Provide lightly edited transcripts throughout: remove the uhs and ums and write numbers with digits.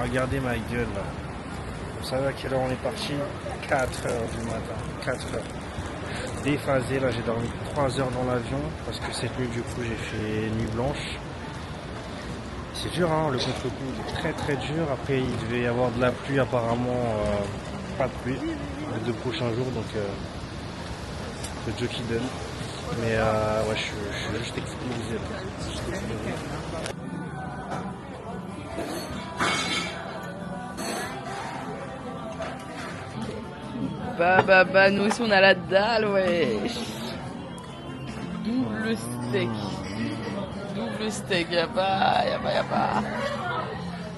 Regardez ma gueule là. Vous savez à quelle heure on est parti? 4 heures du matin. 4 heures. Déphasé, là j'ai dormi 3 heures dans l'avion parce que cette nuit du coup j'ai fait nuit blanche. C'est dur hein, le contre-coup il est très très dur. Après il devait y avoir de la pluie apparemment, pas de pluie les 2 prochains jours donc c'est Dieu qui donne. Mais ouais je suis juste explosé là. Juste explosé. Bah, nous aussi on a la dalle, wesh. Double steak. Double steak, y'a pas.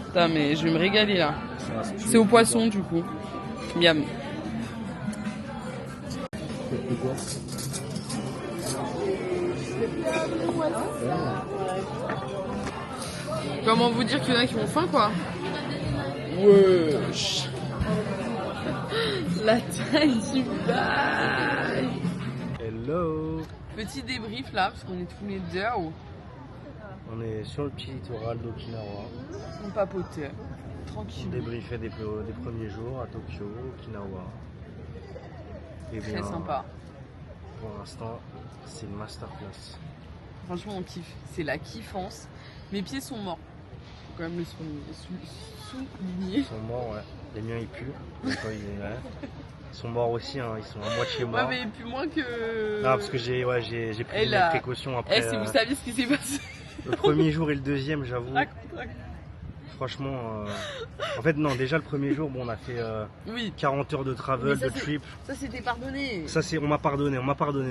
Putain, mais je vais me régaler là. C'est au poisson du coup. Miam. Comment vous dire qu'il y en a qui ont faim quoi? Wesh. La taille du bail. Hello. Petit débrief là, parce qu'on est tous les deux. On est sur le petit littoral d'Okinawa. On papotait. On Tranquille. débriefait des premiers jours à Tokyo, Okinawa. Et Très bien, sympa. pour l'instant, c'est une masterclass. Franchement, on kiffe. C'est la kiffance. Mes pieds sont morts. Faut quand même le souligner. Ils sont morts, ouais. Les miens, ils puent. Donc, ouais, ils sont morts aussi, hein. Ils sont à moitié morts. Ouais, mais plus moins que. Non, parce que j'ai pris mes précautions après. Si vous saviez ce qui s'est passé. Le premier jour et le deuxième, j'avoue. Raconte. Franchement, en fait, non, déjà le premier jour, bon, on a fait 40 heures de travel, de trip. Ça, c'était pardonné. Ça, on m'a pardonné.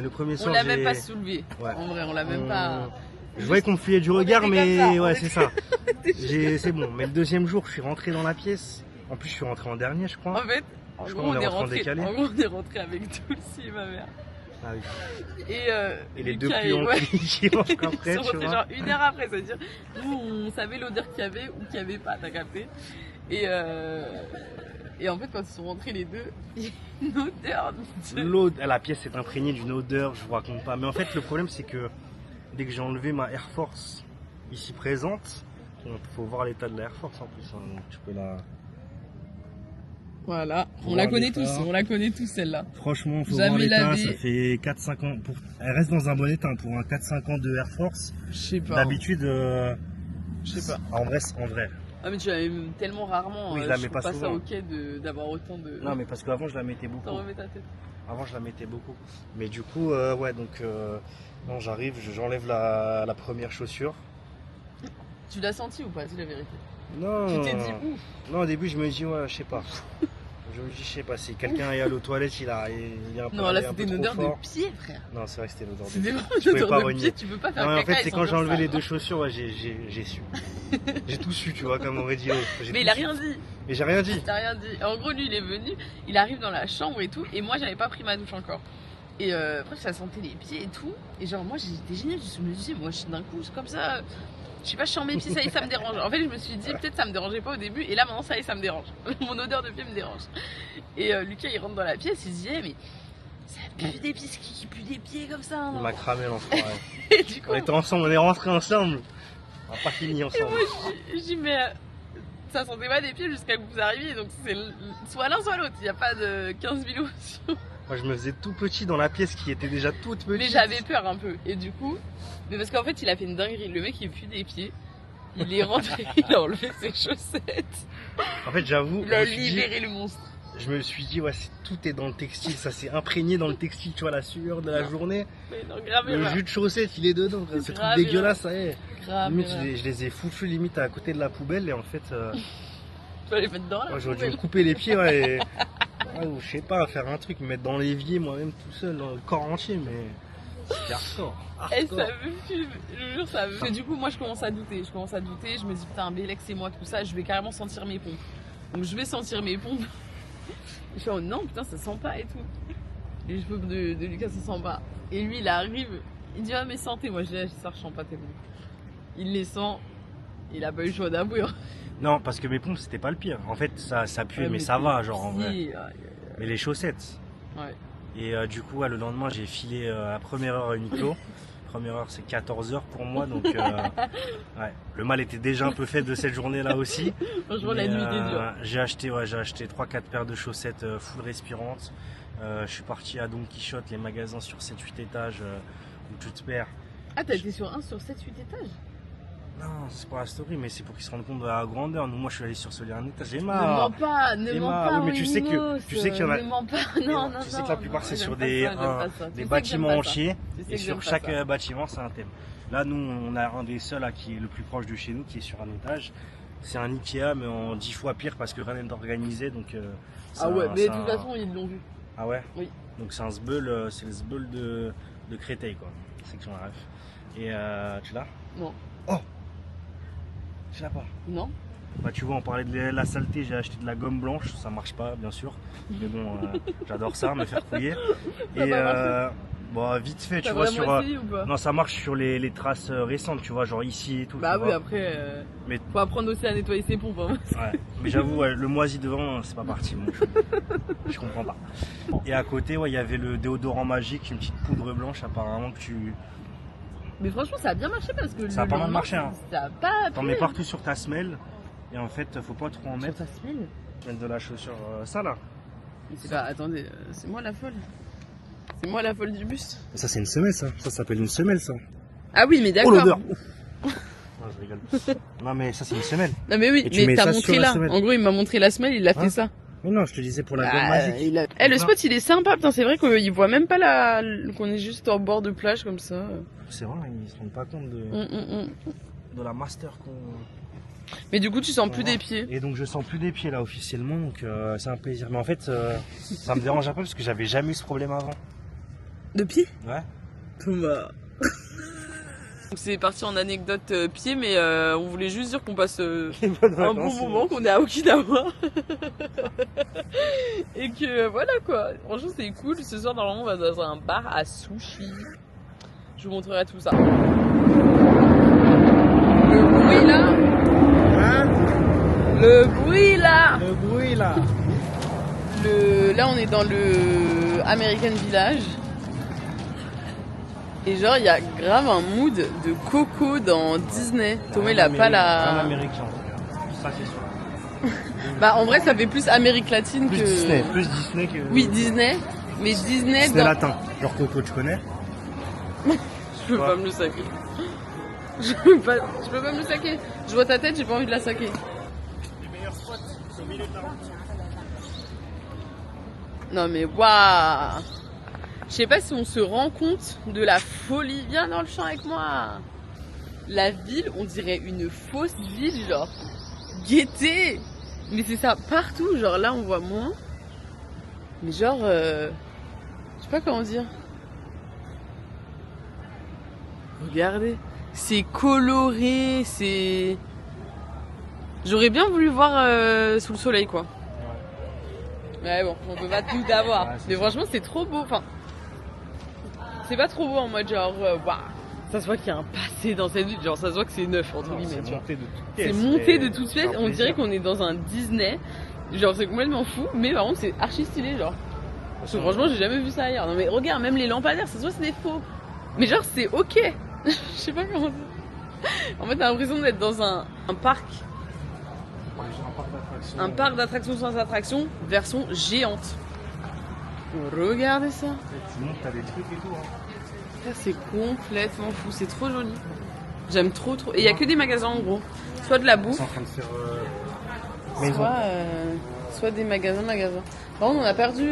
Le premier soir, on l'a même pas soulevé. Ouais. En vrai, on l'a même pas. Je voyais qu'on me fuyait du regard, mais ouais, c'est ça. C'est bon. Mais le deuxième jour, je suis rentré dans la pièce. En plus, je suis rentré en dernier, je crois. En fait, en gros, on est rentré avec Dulcie et ma mère. Ah oui. Et les Lucas deux puants qui rentrent après, ils sont tu rentrés vois. genre 1 heure après, c'est-à-dire nous on savait l'odeur qu'il y avait ou qu'il n'y avait pas, t'as capté. Et en fait quand ils sont rentrés les deux, il y a une odeur La pièce s'est imprégnée d'une odeur, je vous raconte pas. Mais en fait le problème c'est que dès que j'ai enlevé ma Air Force ici présente, il faut voir l'état de la Air Force en plus, hein, donc tu peux la... Voilà, on la connaît tous celle-là. Franchement, faut jamais voir l'état, lavé. ça fait 4-5 ans. Elle reste dans un bon état pour un 4-5 ans de Air Force. Je sais pas. D'habitude, je sais pas. En vrai. Ah mais tu la mets tellement rarement. Oui, je la mets trouve pas ça souvent. ok d'avoir autant de. Non, mais parce qu'avant je la mettais beaucoup. T'en remets ta tête. Avant je la mettais beaucoup. Mais du coup, ouais, donc non, j'arrive, j'enlève la première chaussure. Tu l'as senti ou pas, dis la vérité? Non. Tu t'es dit ouf. Non, au début je me dis ouais, je sais pas. Je me dis, je sais pas, si quelqu'un est allé aux toilettes, il est un peu. Non, là c'était une odeur fort. de pied, frère. Non, c'est vrai que c'était l'odeur de C'était pied. vraiment une odeur de pied, tu peux pas faire Non, en caca fait, c'est sans quand j'ai dire enlevé ça, les hein. 2 chaussures, ouais, j'ai su. J'ai tout su, tu vois, comme on aurait dit. Mais il a rien dit. Mais j'ai rien dit. T'as rien dit. En gros, lui, il est venu, il arrive dans la chambre et tout, et moi, j'avais pas pris ma douche encore. Et après, ça sentait les pieds et tout. Et genre, moi, j'étais gênée, je me disais, moi, d'un coup, c'est comme ça. Je sais pas, je sens mes pieds, ça y est, ça me dérange. En fait, je me suis dit, peut-être ça me dérangeait pas au début, et là, maintenant, ça y est, ça me dérange. Mon odeur de pied me dérange. Et Lucas, il rentre dans la pièce, il se dit, mais ça pue des pieds, qui pue des pieds comme ça. Il m'a cramé l'enfoiré. Et du coup, on était ensemble, on est rentrés ensemble. On n'a pas fini ensemble. Et moi, je dis, mais ça sentait pas des pieds jusqu'à que vous arriviez, donc c'est soit l'un, soit l'autre. Il n'y a pas de 15 000 options. Moi, je me faisais tout petit dans la pièce qui était déjà toute petite. Mais j'avais peur un peu. Et du coup, mais parce qu'en fait, il a fait une dinguerie. Le mec, il pue des pieds. Il est rentré, il a enlevé ses chaussettes. En fait, j'avoue. Il a libéré le monstre. Je me suis dit, ouais, tout est dans le textile. Ça s'est imprégné dans le textile, tu vois, la sueur de la journée. Mais non, grave le jus de chaussettes, il est dedans. C'est trop dégueulasse, ça y est. Limite, je les ai foutus limite à côté de la poubelle et en fait. Tu vas les mettre dans la j'aurais dû me couper les pieds, ouais. Ouais, je sais pas, faire un truc, me mettre dans l'évier moi-même tout seul, dans le corps entier, mais c'est hardcore. Et ça me fume, je jure, ça me fume. Et du coup, moi je commence à douter, je me dis putain, Bélec, c'est moi, tout ça, je vais carrément sentir mes pompes. Donc je vais sentir mes pompes. Je fais oh non, putain, ça sent pas et tout. Les cheveux de Lucas, ça sent pas. Et lui, il arrive, il dit ah, mais sentez, moi je dis ça, je sens pas tes pompes. Il les sent, il a pas eu le choix d'avouer. Non, parce que mes pompes, c'était pas le pire. En fait, ça puait, mais ça va, genre en vrai. Mais les chaussettes. Ouais. Et du coup, le lendemain, j'ai filé à la première heure à Uniqlo. première heure, c'est 14 heures pour moi. Donc, ouais, le mal était déjà un peu fait de cette journée-là aussi. Franchement, la nuit était dure. J'ai acheté 3-4 paires de chaussettes full respirantes. Je suis parti à Don Quichotte, les magasins sur 7-8 étages où tu te perds. Ah, t'as été sur 7-8 étages? Non, c'est pas la story, mais c'est pour qu'ils se rendent compte de la grandeur. Nous, moi, je suis allé sur ce dernier étage. J'ai Ne marre. mens pas, ne mens pas. Oui, mais tu sais qu'il y en a. Ne mens pas, non. Tu sais que la plupart, c'est sur des des bâtiments entiers. Et sur chaque bâtiment, c'est un thème. Là, nous, on a un des seuls là, qui est le plus proche de chez nous, qui est sur un étage. C'est un Ikea, mais en 10 fois pire parce que rien n'est organisé. Donc, ah ouais, mais de toute façon, ils l'ont vu. Ah ouais? Oui. Donc, c'est un Sbeul, c'est le Sbeul de Créteil, quoi. Section RF. Et tu l'as? Non. Oh! Tu l'as pas? Non. Bah tu vois, on parlait de la saleté, j'ai acheté de la gomme blanche, ça marche pas bien sûr, mais bon, j'adore ça, me faire couiller. Et bon, vite fait, tu vois, sur non, ça marche sur les traces récentes, tu vois, genre ici et tout. Bah oui, après, mais faut apprendre aussi à nettoyer ses pompes. Hein. Ouais, mais j'avoue, ouais, le moisi devant, c'est pas parti, donc je comprends pas. Et à côté, ouais, il y avait le déodorant magique, une petite poudre blanche, apparemment que tu. Mais franchement, ça a bien marché parce que ça a pas mal marché, hein. Ça a pas. T'en mets partout sur ta semelle. Et en fait, faut pas trop en mettre. Sur ta semelle? Mettre de la chaussure, ça là. Attendez, c'est moi la folle. C'est moi la folle du bus. Ça, c'est une semelle, ça. Ça s'appelle une semelle, ça. Ah oui, mais d'accord. Oh l'odeur. Non, je rigole. Non, mais ça, c'est une semelle. Non, mais oui, mais t'as montré là. En gros, il m'a montré la semelle, il a fait ça. Mais non, je te disais pour la gomme magique. Eh, le spot, il est sympa, putain. C'est vrai qu'il voit même pas qu'on est juste en bord de plage comme ça. C'est vrai, ils se rendent pas compte de la master qu'on. Mais du coup, tu sens plus des pieds. Et donc, je sens plus des pieds là officiellement, donc c'est un plaisir. Mais en fait, ça me dérange un peu parce que j'avais jamais eu ce problème avant. De pieds? Ouais. Thomas. C'est parti en anecdote pied, mais on voulait juste dire qu'on passe un bon moment, qu'on est à Okinawa. Et que voilà quoi. Franchement, c'est cool. Ce soir, normalement, on va dans un bar à sushi. Je vous montrerai tout ça. Le bruit là. Hein? Le bruit là. Le bruit là. Là, on est dans le American Village. Et genre, il y a grave un mood de coco dans Disney. Thomas, il a pas la. Un américain, ça c'est sûr. Bah, en vrai, ça fait plus Amérique latine plus que. Disney, plus Disney que. Oui, Disney. Mais Disney dans. Latin. Genre Coco, tu connais? Je peux pas me le saquer. Je peux pas me le saquer. Je vois ta tête, j'ai pas envie de la saquer. Les meilleurs spots, c'est au milieu de la route. Non mais waouh. Je sais pas si on se rend compte de la folie. Viens dans le champ avec moi. La ville, on dirait une fausse ville, genre gaieté. Mais c'est ça partout, genre là on voit moins. Mais genre, je sais pas comment dire. Regardez, c'est coloré, c'est. J'aurais bien voulu voir sous le soleil quoi. Ouais bon, on peut pas tout avoir. Ouais, mais franchement c'est trop beau. Enfin, c'est pas trop beau en mode genre waouh. Ça se voit qu'il y a un passé dans cette ville. Genre ça se voit que c'est neuf entre guillemets. C'est monté de toutes pièces. On dirait qu'on est dans un Disney. Genre c'est complètement fou. Mais par contre c'est archi stylé genre. Parce que franchement j'ai jamais vu ça ailleurs. Non mais regarde, même les lampadaires, ça se voit c'est des faux. Mais genre c'est ok. Je sais pas comment dire. En fait t'as l'impression d'être dans un parc. Un parc d'attractions sans attraction, version géante. Regardez ça. Tu montres, t'as des trucs et tout. Hein. Ça c'est complètement fou, c'est trop joli. J'aime trop. Et il y a que des magasins en gros. Soit de la bouffe. En train de faire. Soit des magasins. Par contre on a perdu.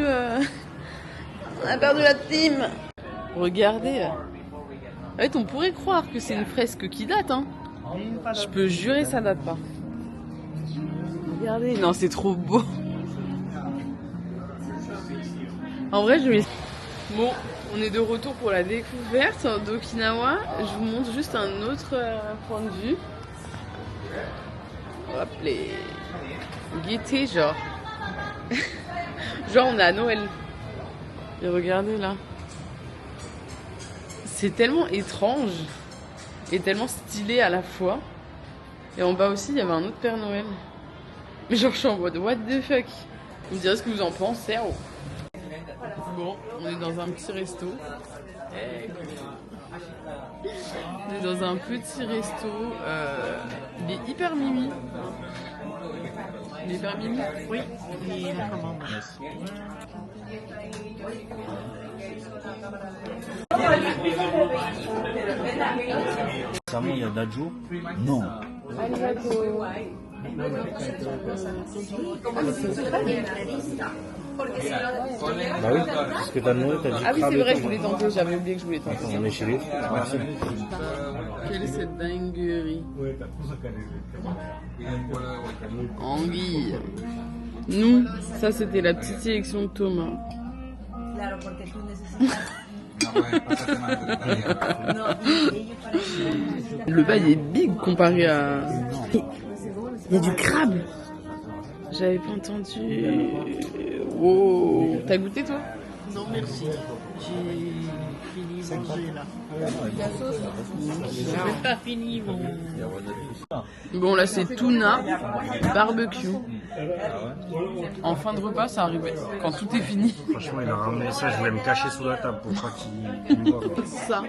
On a perdu la team. Regardez. En fait on pourrait croire que c'est une fresque qui date hein. Je peux jurer ça date pas. Regardez, non c'est trop beau. En vrai je vais... Bon, on est de retour pour la découverte d'Okinawa. Je vous montre juste un autre point de vue. Hop les... Gaieté genre. Genre on est à Noël. Et regardez là. C'est tellement étrange et tellement stylé à la fois. Et en bas aussi il y avait un autre Père Noël. Mais genre je suis en mode what the fuck. Vous me direz ce que vous en pensez. Oh. Bon, on est dans un petit resto. On est dans un petit resto. Il est hyper mimi. Il est hyper mimi. Oui, il est recommande. Récemment, il y a Dajo. Non. Bah oui, parce que t'as demandé, t'as dit Ah oui, c'est crabe et vrai, tout. je voulais tenter. J'avais oublié que je voulais tenter. Attends, on est chez lui. Merci. Quelle est cette dinguerie? Anguille. Nous, ça c'était la petite sélection de Thomas. Le bail est big comparé à... Il y a du crabe. J'avais pas entendu. Wow. T'as goûté toi? Non, merci. J'ai fini de manger là. J'ai pas fini mon... Bon là c'est tuna barbecue. En fin de repas ça arrivait quand tout est fini. Franchement, il a ramené ça, je voulais me cacher sous la table pour pas qu'il me voie. Ça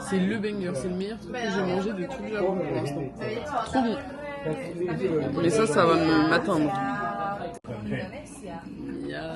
c'est le banger, c'est le meilleur truc que j'ai mangé de tout le Japon pour l'instant. Trop bon. Mais ça va m'atteindre. Yeah.